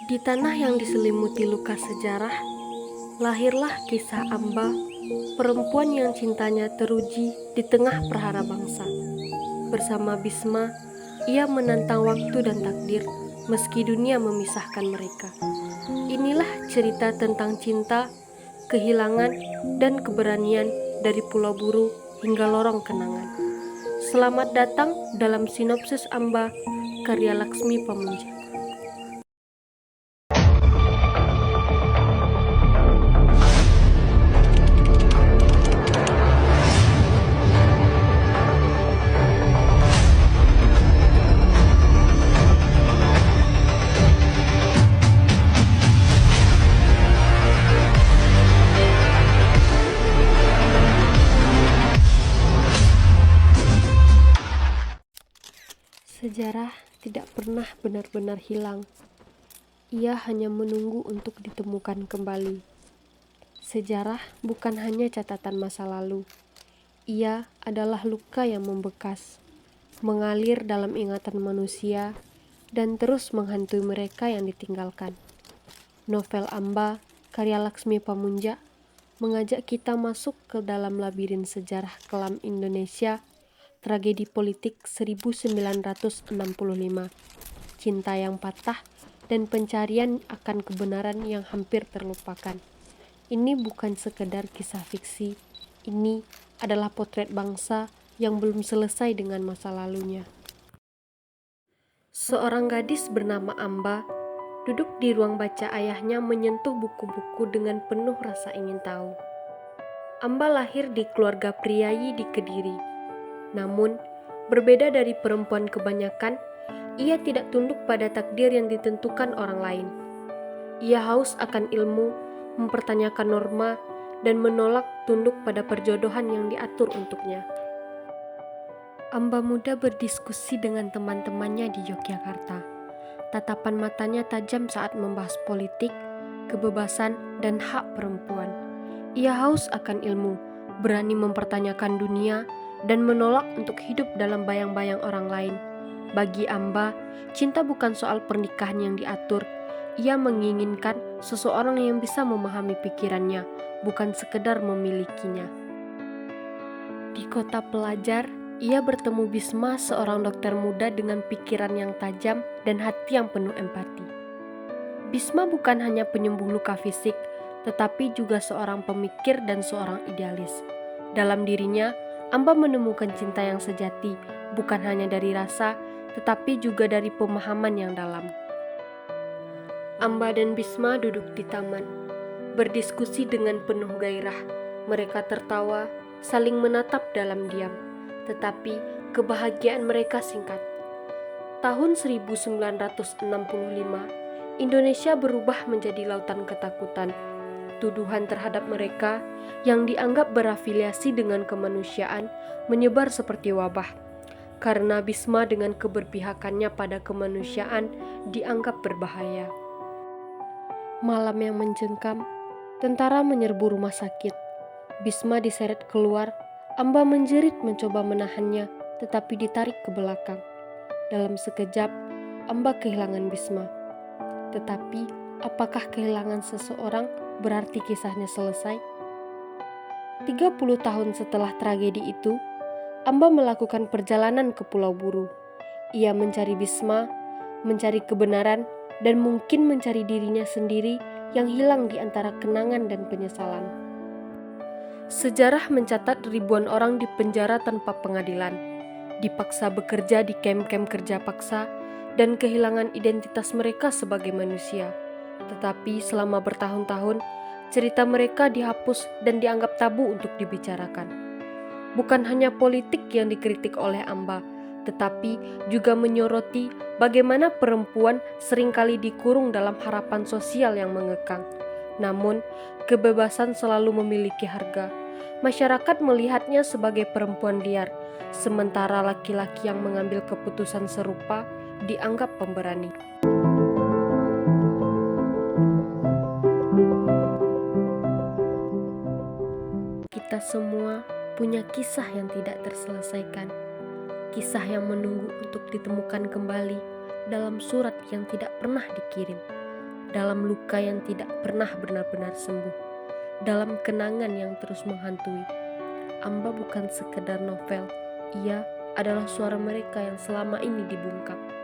Di tanah yang diselimuti luka sejarah, lahirlah kisah Amba, perempuan yang cintanya teruji di tengah prahara bangsa. Bersama Bisma, ia menantang waktu dan takdir meski dunia memisahkan mereka. Inilah cerita tentang cinta, kehilangan, dan keberanian dari Pulau Buru hingga lorong kenangan. Selamat datang dalam sinopsis Amba, karya Laksmi Pamunja. Sejarah tidak pernah benar-benar hilang. Ia hanya menunggu untuk ditemukan kembali. Sejarah bukan hanya catatan masa lalu. Ia adalah luka yang membekas, mengalir dalam ingatan manusia, dan terus menghantui mereka yang ditinggalkan. Novel Amba, karya Laksmi Pamunja, mengajak kita masuk ke dalam labirin sejarah kelam Indonesia, tragedi politik 1965, cinta yang patah, dan pencarian akan kebenaran yang hampir terlupakan. Ini bukan sekedar kisah fiksi, ini adalah potret bangsa yang belum selesai dengan masa lalunya. Seorang gadis bernama Amba duduk di ruang baca ayahnya menyentuh buku-buku dengan penuh rasa ingin tahu. Amba lahir di keluarga priayi di Kediri. Namun, berbeda dari perempuan kebanyakan, ia tidak tunduk pada takdir yang ditentukan orang lain. Ia haus akan ilmu, mempertanyakan norma, dan menolak tunduk pada perjodohan yang diatur untuknya. Amba muda berdiskusi dengan teman-temannya di Yogyakarta. Tatapan matanya tajam saat membahas politik, kebebasan, dan hak perempuan. Ia haus akan ilmu, berani mempertanyakan dunia, dan menolak untuk hidup dalam bayang-bayang orang lain. Bagi Amba, cinta bukan soal pernikahan yang diatur. Ia menginginkan seseorang yang bisa memahami pikirannya, bukan sekedar memilikinya. Di kota pelajar, ia bertemu Bisma, seorang dokter muda dengan pikiran yang tajam dan hati yang penuh empati. Bisma bukan hanya penyembuh luka fisik, tetapi juga seorang pemikir dan seorang idealis. Dalam dirinya, Amba menemukan cinta yang sejati, bukan hanya dari rasa, tetapi juga dari pemahaman yang dalam. Amba dan Bisma duduk di taman, berdiskusi dengan penuh gairah. Mereka tertawa, saling menatap dalam diam, tetapi kebahagiaan mereka singkat. Tahun 1965, Indonesia berubah menjadi lautan ketakutan. Tuduhan terhadap mereka yang dianggap berafiliasi dengan kemanusiaan menyebar seperti wabah, karena Bisma dengan keberpihakannya pada kemanusiaan dianggap berbahaya. Malam yang mencengkam, tentara menyerbu rumah sakit. Bisma diseret keluar. Amba menjerit mencoba menahannya, tetapi ditarik ke belakang. Dalam sekejap, Amba kehilangan Bisma. Tetapi, apakah kehilangan seseorang berarti kisahnya selesai? 30 tahun setelah tragedi itu, Amba melakukan perjalanan ke Pulau Buru. Ia mencari Bisma, mencari kebenaran, dan mungkin mencari dirinya sendiri yang hilang di antara kenangan dan penyesalan. Sejarah mencatat ribuan orang dipenjara tanpa pengadilan, dipaksa bekerja di kamp-kamp kerja paksa, dan kehilangan identitas mereka sebagai manusia. Tetapi selama bertahun-tahun, cerita mereka dihapus dan dianggap tabu untuk dibicarakan. Bukan hanya politik yang dikritik oleh Amba, tetapi juga menyoroti bagaimana perempuan seringkali dikurung dalam harapan sosial yang mengekang. Namun, kebebasan selalu memiliki harga. Masyarakat melihatnya sebagai perempuan liar, sementara laki-laki yang mengambil keputusan serupa dianggap pemberani. Kita semua punya kisah yang tidak terselesaikan, kisah yang menunggu untuk ditemukan kembali dalam surat yang tidak pernah dikirim. dalam luka yang tidak pernah benar-benar sembuh, dalam kenangan yang terus menghantui. Amba bukan sekedar novel, ia adalah suara mereka yang selama ini dibungkam.